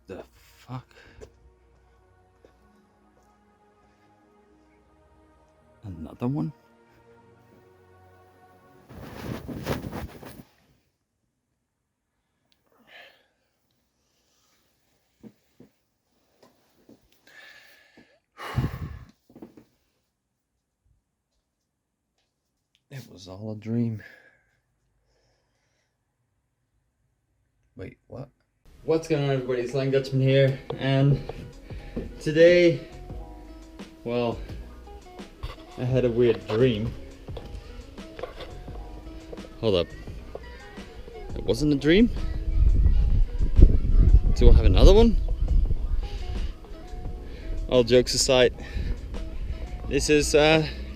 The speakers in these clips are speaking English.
the fuck? Another one? It was all a dream. Wait, what? What's going on, everybody? It's Lang Dutchman here, and today, well, I had a weird dream. Hold up. It wasn't a dream? Do I have another one? All jokes aside, this is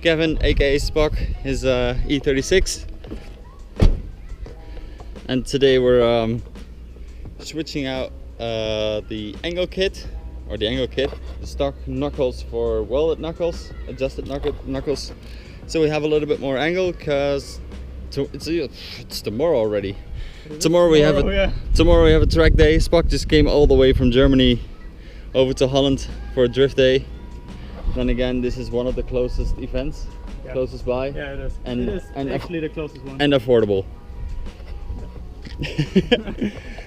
Kevin, aka Spock, his E36, and today we're switching out the angle kit, the stock knuckles for welded knuckles, adjusted knuckles, so we have a little bit more angle because it's tomorrow already. Tomorrow we have a track day. Spock just came all the way from Germany over to Holland for a drift day. Then again, this is one of the closest events, closest by. Yeah, it is. And, it is actually the closest one. And affordable.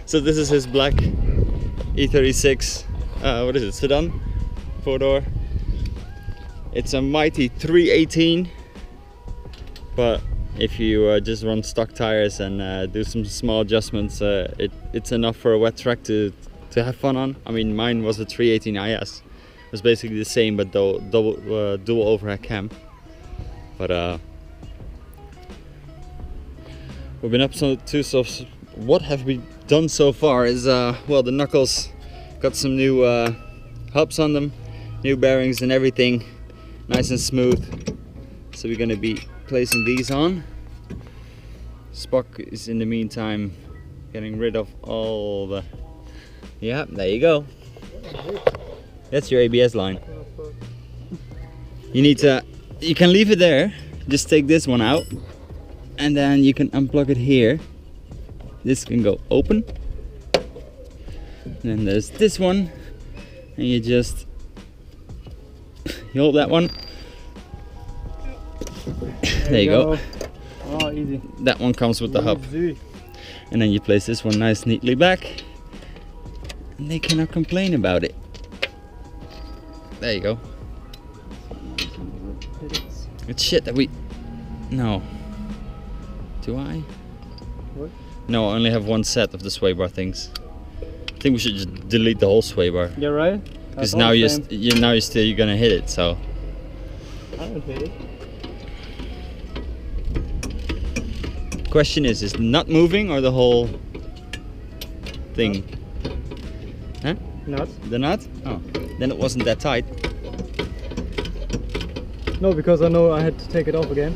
So this is his black E36, what is it, sedan? 4-door. It's a mighty 318, but if you just run stock tires and do some small adjustments, it's enough for a wet track to have fun on. I mean, mine was a 318 IS. It was basically the same, but dual overhead cam. But we've been up to, so what have we done so far is, well, the knuckles got some new hubs on them, new bearings and everything, nice and smooth. So we're gonna be placing these on. Spock is in the meantime getting rid of all the, yeah, there you go. That's your ABS line. You can leave it there, just take this one out, and then you can unplug it here. This can go open. And then there's this one, and you just, you hold that one. There you go. Oh, easy. That one comes with the hub. And then you place this one nice neatly back, and they cannot complain about it. There you go. It's shit that we... No. Do I? What? No, I only have one set of the sway bar things. I think we should just delete the whole sway bar. You're right. Because now you're gonna hit it, so... I don't hit it. Question is the nut moving or the whole thing? Huh? Nut? The nut? Oh, then it wasn't that tight. No, because I know I had to take it off again.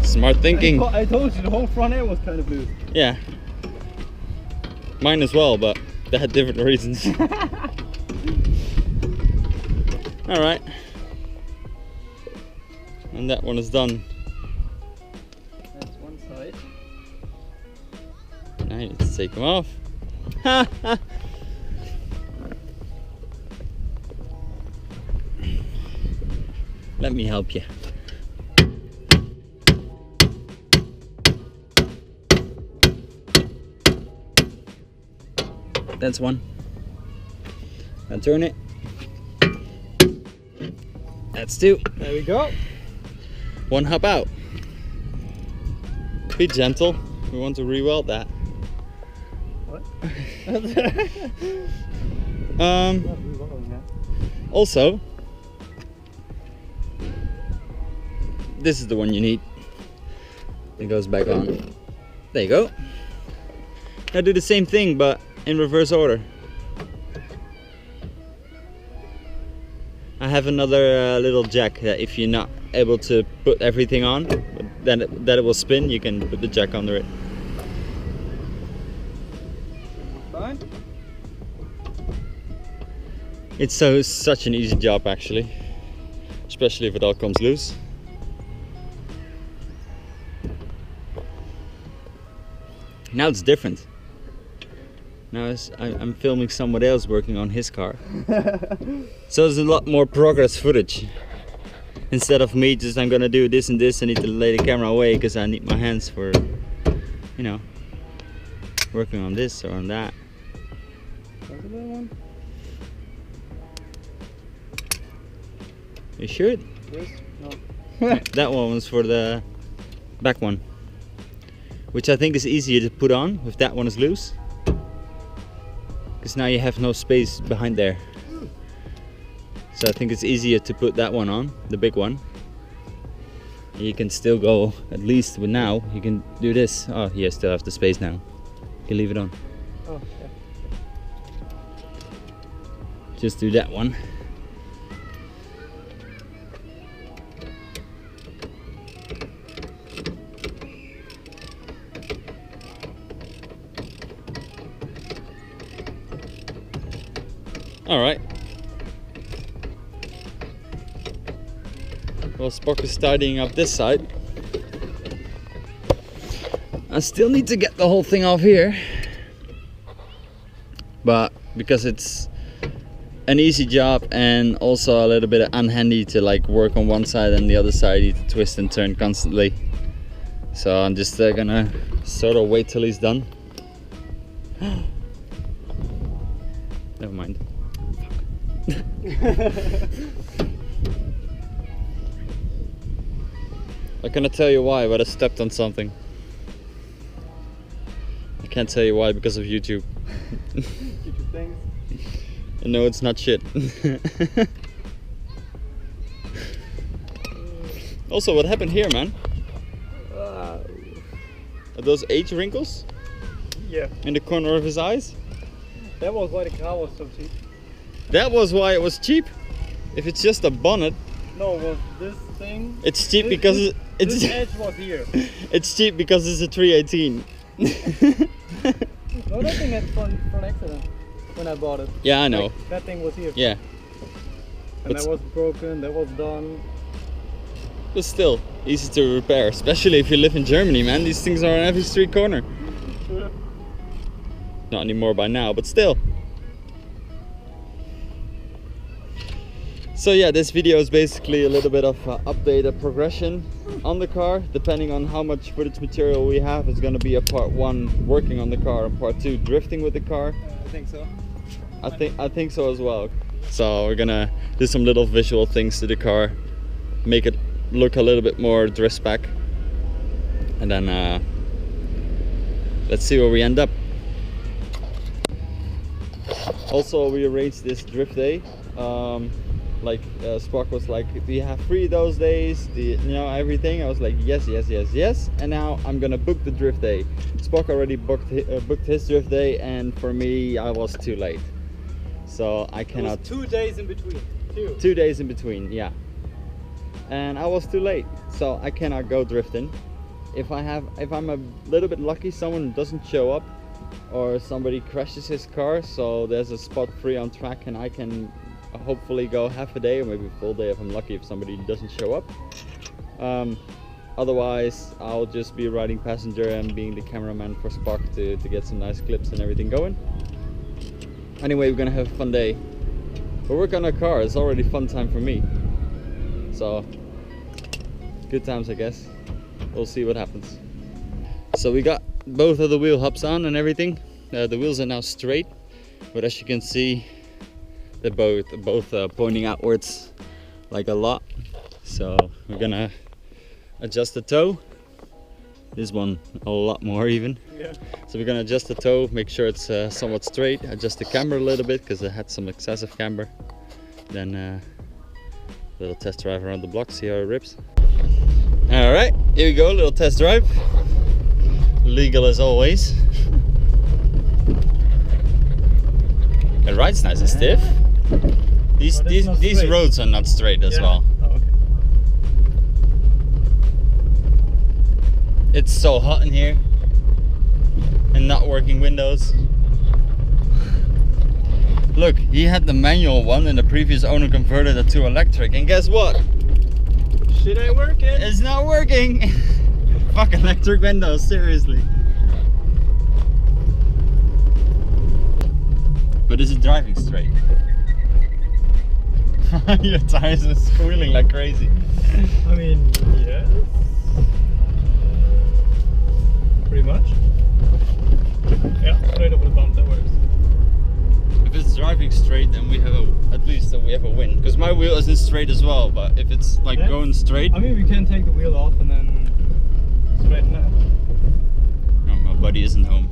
Smart thinking. I told you the whole front end was kind of loose. Yeah. Mine as well, but they had different reasons. Alright. And that one is done. That's one side. Now you need to take them off. Let me help you. That's one. Now turn it. That's two. There we go. One hub out. Be gentle. We want to re-weld that. What? Also, this is the one you need. It goes back on. There you go. Now do the same thing, but in reverse order. I have another little jack that if you're not able to put everything on, then it will spin, you can put the jack under it. Fine. It's such an easy job actually, especially if it all comes loose. Now it's different. Now I'm filming somebody else working on his car. So there's a lot more progress footage. Instead of me just, I'm gonna do this and this, I need to lay the camera away because I need my hands for, you know, working on this or on that. That's a little one. You should. This? No. That one was for the back one, which I think is easier to put on if that one is loose. Because now you have no space behind there. So I think it's easier to put that one on, the big one. You can still go, at least with now, you can do this. Oh, you still have the space now. You can leave it on. Oh, yeah. Just do that one. All right. Well, Spock is tidying up this side. I still need to get the whole thing off here, but because it's an easy job and also a little bit unhandy to like work on one side and the other side, you need to twist and turn constantly. So I'm just gonna sort of wait till he's done. Never mind. I cannot tell you why, but I stepped on something. I can't tell you why because of YouTube. YouTube things. No, it's not shit. Also, what happened here, man? Are those age wrinkles? Yeah. In the corner of his eyes? That was why the car was so cheap. That was why it was cheap? If it's just a bonnet. No, it was this thing. It's cheap because this edge was here. It's cheap because it's a 318. No, that thing had front accident when I bought it. Yeah, I know. Like, that thing was here. Yeah. And But that was broken, that was done. But still, easy to repair, especially if you live in Germany, man. These things are on every street corner. Yeah. Not anymore by now, but still. So yeah, this video is basically a little bit of updated progression on the car. Depending on how much footage material we have, it's gonna be a part 1 working on the car and part 2 drifting with the car. I think so. I think so as well. So we're gonna do some little visual things to the car, make it look a little bit more drift spec, and then let's see where we end up. Also, we arranged this drift day. Spock was like, do you have free those days? Do you know everything? I was like, yes, yes, yes, yes. And now I'm gonna book the drift day. Spock already booked his drift day, and for me, I was too late. So I cannot. It was 2 days in between. 2 days in between, yeah. And I was too late, so I cannot go drifting. If I'm a little bit lucky, someone doesn't show up, or somebody crashes his car, so there's a spot free on track, and I can hopefully go half a day or maybe a full day if I'm lucky, if somebody doesn't show up. Otherwise, I'll just be riding passenger and being the cameraman for Spock to get some nice clips and everything going. Anyway, we're gonna have a fun day. We're working on a car, it's already fun time for me. So, good times, I guess. We'll see what happens. So we got both of the wheel hubs on and everything. The wheels are now straight, but as you can see, they're both pointing outwards like a lot. So we're gonna adjust the toe. This one a lot more even. Yeah. So we're gonna adjust the toe, make sure it's somewhat straight, adjust the camber a little bit because it had some excessive camber. Then a little test drive around the block, see how it rips. All right, here we go, little test drive. Legal as always. It rides nice and stiff. These roads are not straight as well. Oh, okay. It's so hot in here, and not working windows. Look, he had the manual one and the previous owner converted it to electric, and guess what? Shit ain't working. It's not working. Fuck electric windows, seriously. But is it driving straight? Your tires are squealing like crazy. I mean, yes. Pretty much. Yeah, straight over the bump, that works. If it's driving straight, then we have at least we have a win. Because my wheel isn't straight as well, but if it's like Yeah. going straight, I mean, we can take the wheel off and then straighten that. no, my buddy isn't home.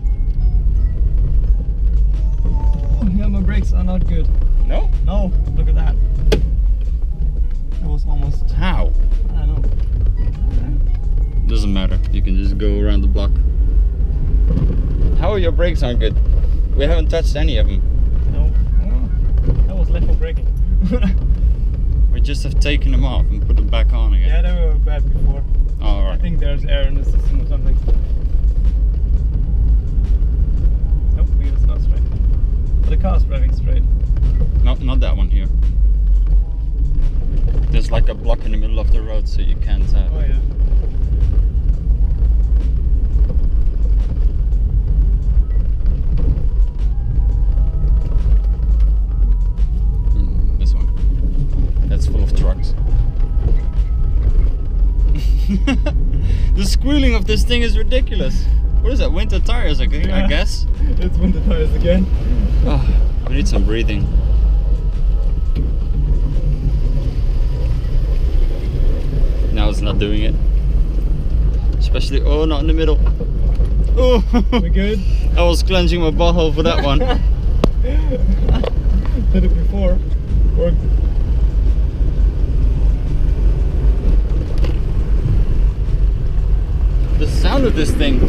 Oh, yeah, my brakes are not good. No? No, look at that. That was almost, How? I don't know. Doesn't matter. You can just go around the block. How are your brakes aren't good? We haven't touched any of them. No, oh, that was left for braking. We just have taken them off and put them back on again. Yeah, they were bad before. Oh, all I right. think there's air in the system or something. Nope, wheel's not straight. But the car's driving straight. Not that one here. There's like a block in the middle of the road, so you can't. Oh yeah. This one. That's full of trucks. The squealing of this thing is ridiculous. What is that? Winter tires, I Yeah. guess. It's winter tires again. Oh, we need some breathing. Now it's not doing it. Especially, oh, not in the middle. Oh, We good? I was clenching my butthole for that one. Did it before. Worked. The sound of this thing.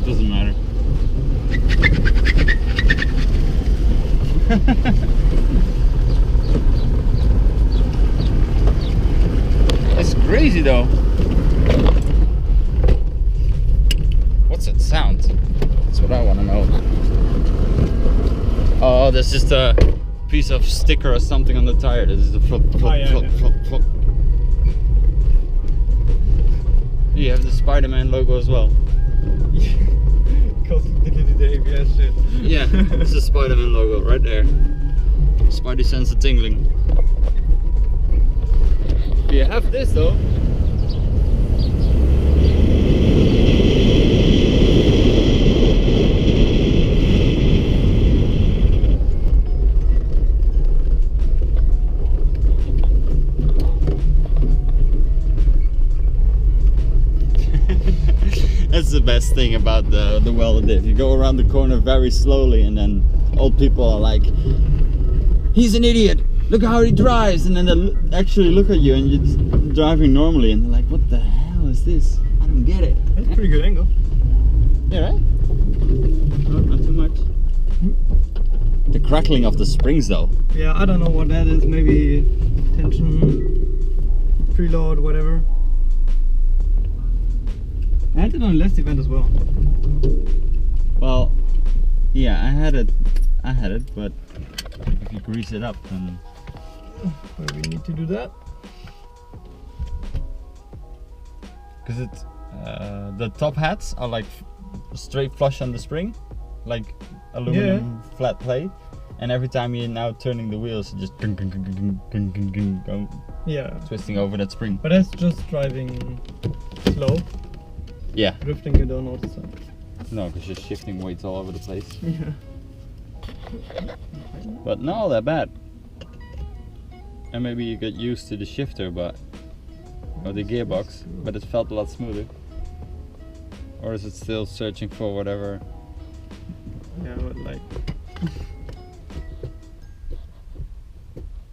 Doesn't matter. It's crazy though. What's that sound? That's what I want to know. Oh, there's just a piece of sticker or something on the tire. This is a flop, flop, Oh, yeah, flop, yeah. flop, flop. You have the Spider-Man logo as well. Because they did the ABS shit. Yeah, it's the Spider-Man logo right there. Spidey sense of tingling. You have this though. That's the best thing about the welded diff. You go around the corner very slowly and then old people are like, he's an idiot, look how he drives, and then they actually look at you and you're just driving normally and they're like, what the hell is this? I don't get it. That's a pretty good angle. Yeah, right? No, not too much. The crackling of the springs though. Yeah, I don't know what that is. Maybe tension, preload, whatever. I had it on the last event as well. Well, yeah, I had it, but if you grease it up then... Where we need to do that. Because it's, the top hats are like straight flush on the spring, like aluminum flat plate, and every time you're now turning the wheels, it just go Yeah. twisting over that spring. But that's just driving slow. Yeah, Drifting, you don't notice that. no, because you're shifting weights all over the place. Yeah. But not all that bad. And maybe you get used to the shifter, but or the gearbox, but it felt a lot smoother. Or is it still searching for whatever? Yeah, but like.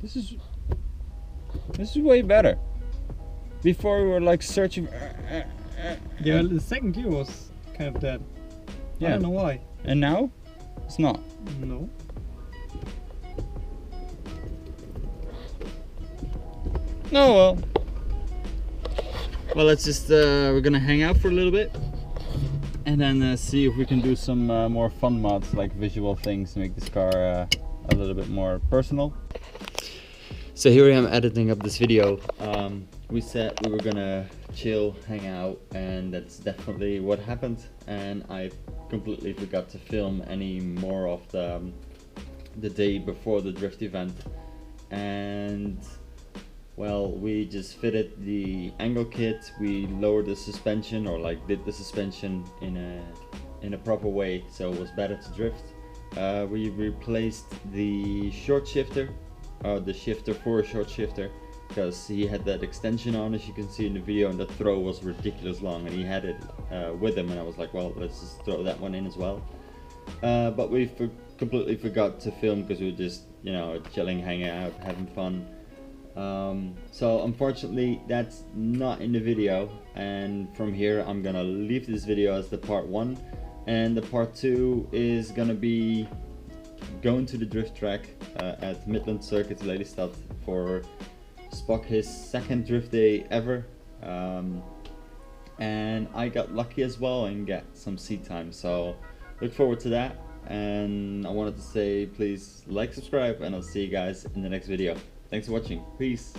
This is way better. Before we were like searching. Yeah, the second gear was kind of dead. Yeah. I don't know why. And now it's not. No. No, well. Well, let's just we're gonna hang out for a little bit, and then see if we can do some more fun mods, like visual things, to make this car a little bit more personal. So here I am editing up this video. We said we were gonna chill, hang out, and that's definitely what happened. And I completely forgot to film any more of the day before the drift event. And well, we just fitted the angle kit, we lowered the suspension, or like did the suspension in a proper way so it was better to drift. We replaced the short shifter, the shifter for a short shifter, because he had that extension on, as you can see in the video, and the throw was ridiculous long, and he had it with him, and I was like, well, let's just throw that one in as well. But we completely forgot to film because we were just, you know, chilling, hanging out, having fun. So unfortunately that's not in the video, and from here I'm gonna leave this video as the part 1, and the part 2 is gonna be going to the drift track at Midland Circuit Lelystad for Spock his second drift day ever, and I got lucky as well and get some seat time, so look forward to that. And I wanted to say, please like, subscribe, and I'll see you guys in the next video. Thanks for watching. Peace.